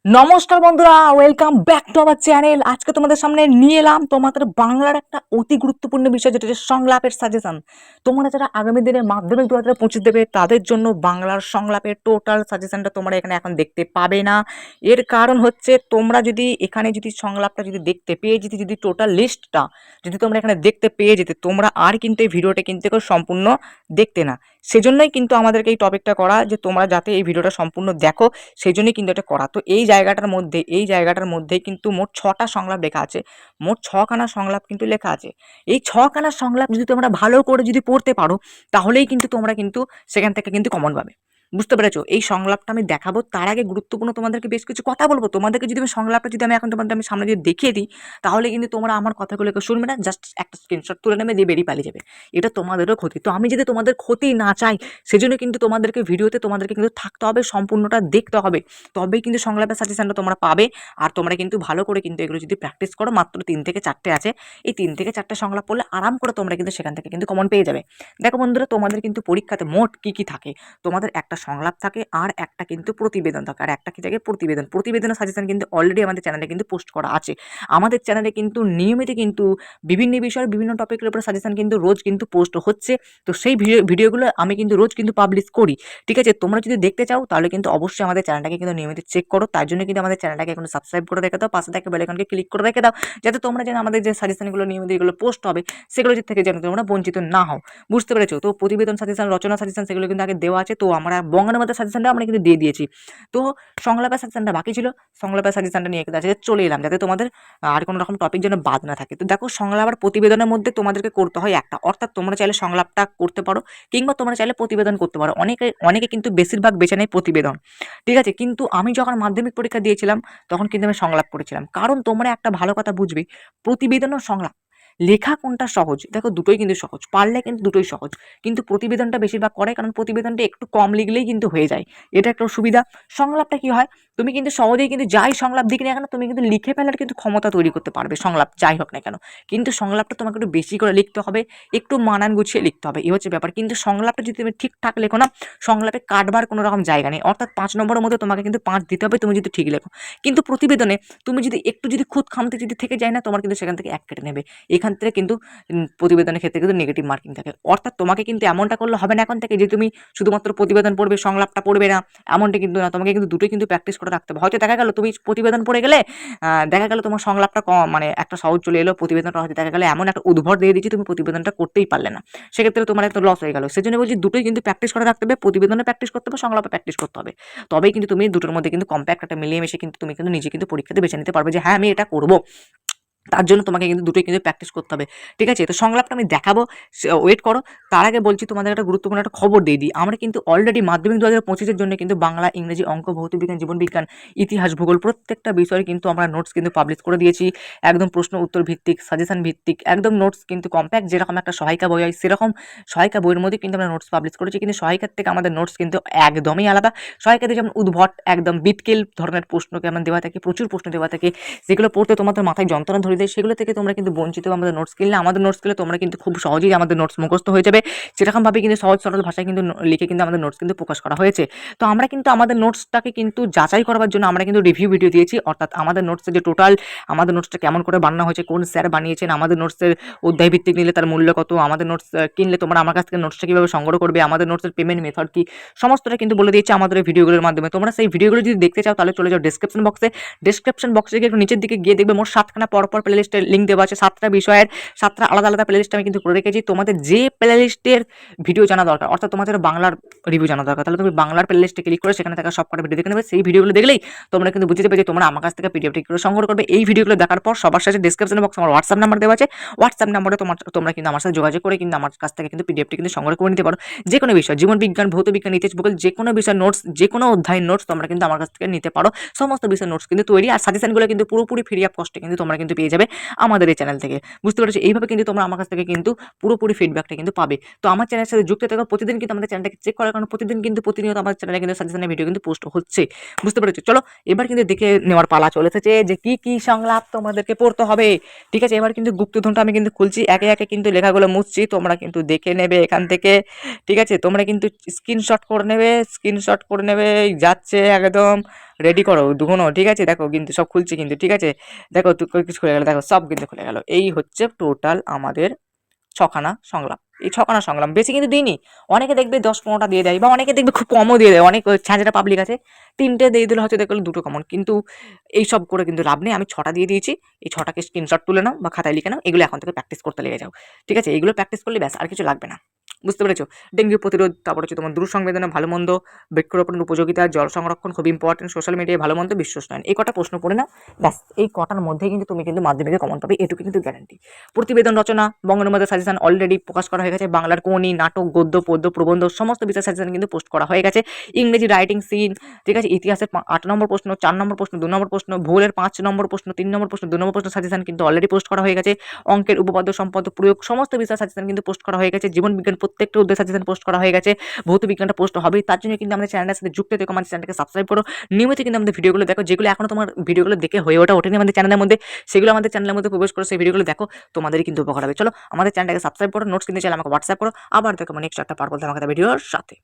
নমস্কার বন্ধুরা, welcome back to our channel. আজকে তোমাদের সামনে নিয়ে এলাম তোমাদের বাংলার একটা অতি গুরুত্বপূর্ণ বিষয়, যেটা হচ্ছে সংলাপের সাজেশন। তোমরা যারা আগামী দিনে মাধ্যমিক 2025 দেবে, তাদের জন্য বাংলার সংলাপের টোটাল সাজেশনটা তোমরা এখানে এখন দেখতে পাবে না। এর কারণ হচ্ছে, তোমরা যদি এখানে যদি সংলাপটা যদি দেখতে পেয়ে যেতে, যদি টোটাল লিস্টটা যদি তোমরা এখানে দেখতে পেয়ে যেতে, তোমরা আর কিন্তু এই ভিডিওটা কিন্তু সম্পূর্ণ দেখতে না। সেজন্যই কিন্তু আমাদেরকে এই টপিকটা করা, যে তোমরা যাতে এই ভিডিওটা সম্পূর্ণ দেখো, সেই জন্যই কিন্তু এটা করা। তো এই জায়গাটার মধ্যেই কিন্তু মোট 6টা সংলাপ লেখা আছে। মোট 6খানা সংলাপ কিন্তু লেখা আছে। এই 6খানা সংলাপ যদি তোমরা ভালো করে যদি পড়তে পারো, তাহলেই কিন্তু তোমরা কিন্তু সেখান থেকে কিন্তু কমন পাবে। বুঝতে পেরেছো? এই সংলাপটা আমি দেখাবো, তার আগে গুরুত্বপূর্ণ তোমাদেরকে বেশ কিছু কথা বলবো। তোমাদেরকে যদি আমি সংলাপটা যদি আমি এখন তোমাদের আমি সামনে যদি দেখিয়ে দিই, তাহলে কিন্তু তোমরা আমার কথাগুলোকে শুনবে না, জাস্ট একটা স্ক্রিনশট তুলে নেবে, দিয়ে বেরিয়ে পালিয়ে যাবে। এটা তোমাদেরও ক্ষতি। তো আমি যদি তোমাদের ক্ষতি না চাই, সেজন্য কিন্তু তোমাদেরকে ভিডিওতে তোমাদেরকে কিন্তু থাকতে হবে, সম্পূর্ণটা দেখতে হবে। তবেই কিন্তু সংলাপের সাজেশনটা তোমরা পাবে। আর তোমরা কিন্তু ভালো করে কিন্তু এগুলো যদি প্র্যাকটিস করো, মাত্র 3 থেকে 4টে আছে, এই 3 থেকে 4টে সংলাপ পড়লে আরাম করে তোমরা কিন্তু সেখান থেকে কিন্তু কমন পেয়ে যাবে। দেখো বন্ধুরা, তোমাদের কিন্তু পরীক্ষাতে মোট কি থাকে, তোমাদের একটা সংলাপ থাকে, আর একটা কিন্তু প্রতিবেদন থাকে, আর একটা কি থাকে, প্রতিবেদনের সাজেশন কিন্তু অলরেডি আমাদের চ্যানেলে কিন্তু পোস্ট করা আছে। আমাদের চ্যানেলে কিন্তু নিয়মিত কিন্তু বিভিন্ন বিষয়ের বিভিন্ন টপিকের উপরে সাজেশন কিন্তু রোজ কিন্তু পোস্ট হচ্ছে। তো সেই ভিডিওগুলো আমি কিন্তু রোজ কিন্তু পাবলিশ করি। ঠিক আছে, তোমরা যদি দেখতে চাও, তাহলে কিন্তু অবশ্যই আমাদের চ্যানেলটাকে কিন্তু নিয়মিত চেক করো। তার জন্য কিন্তু আমাদের চ্যানেলটাকে এখন সাবস্ক্রাইব করে রেখে দাও, পাশে থাকা বেল আইকনকে ক্লিক করে রেখে দাও, যাতে তোমরা যেন আমাদের যে সাজেশনগুলো নিয়মিত এগুলো পোস্ট হবে, সেগুলো থেকে যেন তোমরা বঞ্চিত না হও। বুঝতে পেরেছো? তো প্রতিবেদন সাজেশন, রচনা সাজেশন, সেগুলো কিন্তু আগে দেওয়া আছে। তো আমরা বঙ্গানুবাদের সাজেশনটা আমরা কিন্তু দিয়ে দিয়েছি। তো সংলাপের সাজেশনটা বাকি ছিল, সংলাপের সাজেশনটা নিয়ে কিন্তু আজকে চলে এলাম, যাতে তোমাদের আর কোনো রকম টপিক যেন বাদ না থাকে। তো দেখো, সংলাপ আর প্রতিবেদনের মধ্যে তোমাদেরকে করতে হয় একটা, অর্থাৎ তোমরা চাইলে সংলাপটা করতে পারো, কিংবা তোমরা চাইলে প্রতিবেদন করতে পারো। অনেকে অনেকে কিন্তু বেশিরভাগ বেছে নেয় প্রতিবেদন। ঠিক আছে, কিন্তু আমি যখন মাধ্যমিক পরীক্ষা দিয়েছিলাম, তখন কিন্তু আমি সংলাপ করেছিলাম। কারণ তোমরা একটা ভালো কথা বুঝবে, প্রতিবেদন ও সংলাপ লেখা কোনটা সহজ? দেখো, দুটোই কিন্তু সহজ, পারলে কিন্তু দুটোই সহজ। কিন্তু প্রতিবেদনটা বেশিরভাগ করে, কারণ প্রতিবেদনটা একটু কম লিখলেই কিন্তু হয়ে যায়, এটা একটা সুবিধা। সংলাপটা কি হয়, তুমি কিন্তু সহজেই কিন্তু যাই সংলাপ দিক না কেন, তুমি কিন্তু লিখে ফেলার কিন্তু ক্ষমতা তৈরি করতে পারবে, সংলাপ যাই হোক না কেন। কিন্তু সংলাপটা তোমাকে একটু বেশি করে লিখতে হবে, একটু মানান গুছিয়ে লিখতে হবে, এই হচ্ছে ব্যাপার। কিন্তু সংলাপটা যদি তুমি ঠিকঠাক লেখো না, সংলাপে কাটবার কোনো রকম জায়গা নেই, অর্থাৎ 5 নম্বরের মধ্যে তোমাকে কিন্তু 5 দিতে হবে, তুমি যদি ঠিক লেখো। কিন্তু প্রতিবেদনে তুমি যদি একটু যদি খুঁত খামতি যদি থেকে যায় না, তোমার কিন্তু সেখান থেকে 1 কেটে নেবে। এখান থেকে কিন্তু প্রতিবেদনের ক্ষেত্রে কিন্তু নেগেটিভ মার্কিং থাকে। অর্থাৎ তোমাকে কিন্তু এমনটা করলে হবে না এখন থেকে, যে তুমি শুধুমাত্র প্রতিবেদন পড়বে, সংলাপটা পড়বে না, এমনটা কিন্তু না। তোমাকে কিন্তু দুটোই কিন্তু প্র্যাকটিস করে রাখতে হবে। হয়তো দেখা গেল তুমি প্রতিবেদন পড়ে গেলে, দেখা গেল তোমার সংলাপটা কম, মানে একটা সহজ চলে এলো, প্রতিবেদনটা হয়তো দেখা গেলে এমন একটা উদ্ভট দিয়ে দিচ্ছি, তুমি প্রতিবেদনটা করতেই পারলে না, সেক্ষেত্রে তোমার একটা লস হয়ে গেল। সেজন্য বলছি, দুটোই কিন্তু প্র্যাকটিস করে রাখতে হবে, প্রতিবেদনে প্র্যাকটিস করতে হবে, সংলাপে প্র্যাকটিস করতে হবে। তবেই কিন্তু তুমি দুটোর মধ্যে কিন্তু কম্প্যাক্ট একটা মিলিয়ে মিশে কিন্তু তুমি কিন্তু নিজে কিন্তু পরীক্ষাতে বেছে নিতে পারবে, যে হ্যাঁ, আমি এটা করবো। তার জন্য তোমাকে কিন্তু দুটোই কিন্তু প্র্যাকটিস করতে হবে। ঠিক আছে, তো সংলাপটা আমি দেখাবো, ওয়েট করো। তার আগে বলছি, তোমাদের একটা গুরুত্বপূর্ণ একটা খবর দিয়ে দিই। আমরা কিন্তু অলরেডি মাধ্যমিক 2025-এর জন্য কিন্তু বাংলা, ইংরেজি, অঙ্ক, ভৌত বিজ্ঞান, জীবন বিজ্ঞান, ইতিহাস, ভূগোল প্রত্যেকটা বিষয়ে কিন্তু আমরা নোটস কিন্তু পাবলিশ করে দিয়েছি। একদম প্রশ্ন উত্তর ভিত্তিক, সাজেশন ভিত্তিক, একদম নোটস কিন্তু কম্প্যাক্ট, যেরকম একটা সহায়িকা বই হয় সেরকম সহায়িকা বইয়ের মধ্যে কিন্তু আমরা নোটস পাবলিশ করেছি। কিন্তু সহায়িকার থেকে আমাদের নোটস কিন্তু একদমই আলাদা। সহায়িকাতে যেমন উদ্ভট একদম বিটকেল ধরনের প্রশ্ন কেমন দেওয়া থাকে, প্রচুর প্রশ্ন দেওয়া থাকে, যেগুলো পড়তে তোমাদের মাথায় যন্ত্রণা ধরে দেয়, সেগুলো থেকে তোমরা কিন্তু বঞ্চিত। আমাদের নোটস কিনলে, তোমরা কিন্তু খুব সহজেই আমাদের নোটস মুখস্থ হয়ে যাবে। সেরকমভাবে কিন্তু সহজ সরল ভাষায় কিন্তু লিখে কিন্তু আমাদের নোটস কিন্তু প্রকাশ করা হয়েছে। তো আমরা কিন্তু আমাদের নোটসটাকে কিন্তু যাচাই করবার জন্য আমরা কিন্তু রিভিউ ভিডিও দিয়েছি, অর্থাৎ আমাদের নোটসের যে টোটাল, আমাদের নোটসটা কেমন করে বানানো হয়েছে, কোন স্যার বানিয়েছেন, আমাদের নোটসের অধ্যায় ভিত্তিক নিলে তার মূল্য কত, আমাদের নোটস কিনলে তোমরা আমার কাছ থেকে নোটসটা কীভাবে সংগ্রহ করবে, আমাদের নোটসের পেমেন্ট মেথড কি, সমস্তটা কিন্তু বলে দিয়েছি আমাদের এই ভিডিওগুলোর মাধ্যমে। তোমরা সেই ভিডিওগুলো যদি দেখতে চাও, তাহলে চলে যাও ডেসক্রিপশন বক্সে গিয়ে একটু নিচের দিকে গিয়ে দেখবে মোট 7খানা পরপর প্লেলিস্টের লিঙ্ক দেওয়া আছে। 7টা বিষয়ের 7টা আলাদা আলাদা প্লেলিস্ট আমি কিন্তু করে রেখেছি। তোমাদের যে প্লেলিস্টের ভিডিও জানা দরকার, অর্থাৎ তোমাদের বাংলার রিভিউ জানা দরকার, তাহলে তুমি বাংলার প্লেলিস্টে ক্লিক করে সেখানে থাকা সবকটা ভিডিও দেখে নেবে। সেই ভিডিওগুলো দেখলেই তোমরা কিন্তু বুঝতে পারবে যে তোমরা আমার কাছ থেকে পিডিএফটি করে সংগ্রহ করবে। এই ভিডিওগুলো দেখার পর সবার সাথে ডেসক্রিপশন বক্সে আমার হোয়াটসঅ্যাপ নাম্বার দেওয়া আছে, হোয়াটসঅ্যাপ নাম্বারে তোমরা কিন্তু আমার সাথে যোগাযোগ করে কিন্তু আমার কাছ থেকে কিন্তু পিডিএফটি কিন্তু সংগ্রহ করে নিতে পারো। যে কোনো বিষয়, জীবন বিজ্ঞান, ভৌত বিজ্ঞান, ইতিহাস, ভূগোল, যে কোনো বিষয়ের নোটস, যে কোনো অধ্যায়ের নোটস তোমরা কিন্তু আমার কাছ থেকে নিতে পারো। সমস্ত বিষয়ের নোটস কিন্তু তৈরি, আর সাজেশনগুলো কিন্তু পুরোপুরি ফ্রি অফ কস্টে কিন্তু তোমরা কিন্তু পেয়ে যাবে আমাদের এই চ্যানেল থেকে। বুঝতে পেরেছো? এইভাবে কিন্তু তোমরা আমার কাছ থেকে কিন্তু পুরোপুরি ফিডব্যাকটা কিন্তু পাবে। তো আমার চ্যানেলের সাথে যুক্ত থাকো, প্রতিদিন কিন্তু আমাদের চ্যানেলটাকে চেক করার কারণে প্রতিদিন কিন্তু প্রতিনিয়ত আমার চ্যানেলে কিন্তু সাজেশনের ভিডিও কিন্তু পোস্ট হচ্ছে। বুঝতে পেরেছো? চলো, এবার কিন্তু দেখে নেওয়ার পালা চলে এসেছে যে কি কি সংলাপ তোমাদেরকে পড়তে হবে। ঠিক আছে, এবার কিন্তু গুপ্তধনটা আমি কিন্তু খুলছি, একে একে কিন্তু লেখাগুলো মুছছি, তোমরা কিন্তু দেখে নেবে এখান থেকে। ঠিক আছে, তোমরা কিন্তু স্ক্রিনশট করে নেবে, যাচ্ছে একদম রেডি করো দুগুনো, ঠিক আছে? দেখো কিন্তু সব খুলছে কিন্তু, ঠিক আছে? দেখো কিছু খুলে গেল, দেখো সব কিন্তু খুলে গেল। এই হচ্ছে টোটাল আমাদের ছখানা সংলাপ। এই ছখানা সংলাপ বেশি কিন্তু দিইনি। অনেকে দেখবে ১০-১৫টা দিয়ে দেয় বা অনেকে দেখবে খুব কমও দিয়ে দেয়। অনেক ছ্যাঁচড়া পাবলিক আছে ৩টে দিয়ে দিলে হয়তো দেখলো ২টো কমন। কিন্তু এইসব করে কিন্তু লাভ নেই। আমি ৬টা দিয়ে দিয়েছি। এই ৬টাকে স্ক্রিনশট তুলে নাও বা খাতায় লিখে নাও। এগুলো এখন থেকে প্র্যাকটিস করতে লেগে যাও। ঠিক আছে? এগুলো প্র্যাকটিস করলে ব্যাস আর কিছু লাগবে না। বুঝতে পেরেছো? ডেঙ্গু প্রতিরোধ, তারপর হচ্ছে তোমার দূরসংবেদনা, ভালো-মন্দ, বৃক্ষরোপণের উপযোগিতা, জল সংরক্ষণ খুব ইম্পর্টেন্ট, সোশ্যাল মিডিয়ায় ভালো-মন্দ, বিশ্বস্তয়ন। এই কটা প্রশ্ন পড়ে নাও। ব্যাস এই কটার মধ্যেই কিন্তু তুমি কিন্তু মাধ্যমিকে কমন পাবে। এটুকু কিন্তু গ্যারান্টি। প্রতিবেদন রচনা, বঙ্গবন্ধু সাজেশন অলরেডি প্রকাশ করা হয়ে গেছে। বাংলার কোনি, নাটক, গদ্য, পদ্য, প্রবন্ধ সমস্ত বিষয় সাজেশন কিন্তু পোস্ট করা হয়ে গেছে। ইংরেজি রাইটিং সিন, ঠিক আছে? ইতিহাসের ৮ নম্বর প্রশ্ন, ৪ নম্বর প্রশ্ন, ২ নম্বর প্রশ্ন, ভূগোলের ৫ নম্বর প্রশ্ন, ৩ নম্বর প্রশ্ন, ২ নম্বর প্রশ্ন সাজেশন কিন্তু অলরেডি পোস্ট করা হয়ে গেছে। অঙ্কের উপপাদ্য, সম্পদ, প্রয়োগ সমস্ত বিষয় সাজেশন কিন্তু পোস্ট করা হয়ে গেছে। জীবন বিজ্ঞান প্রত্যেকটা অধ্যায় সাজেশন পোস্ট করা হয়ে গেছে। ভৌত বিজ্ঞানটা পোস্ট হবেই। তার জন্য কিন্তু আমাদের চ্যানেলের সাথে যুক্ত থেকো। আমাদের চ্যানেলটাকে সাবস্ক্রাইব করো। নিয়মিত কিন্তু আমাদের ভিডিওগুলো দেখো। যেগুলো এখনো তোমার ভিডিওগুলো দেখে হয়ে ওঠেনি আমাদের চ্যানেলের মধ্যে, সেগুলো আমাদের চ্যানেলের মধ্যে প্রবেশ করো, সেই ভিডিওগুলো দেখো। তোমাদেরই কিন্তু উপকার হবে। চলো আমাদের চ্যানেলটাকে সাবস্ক্রাইব করো। নোটস কিনতে চাইলে আমাকে হোয়াটসঅ্যাপ করো। আবার দেখো নেক্সট একটা পার্পল ধামাকাদার ভিডিওর সাথে।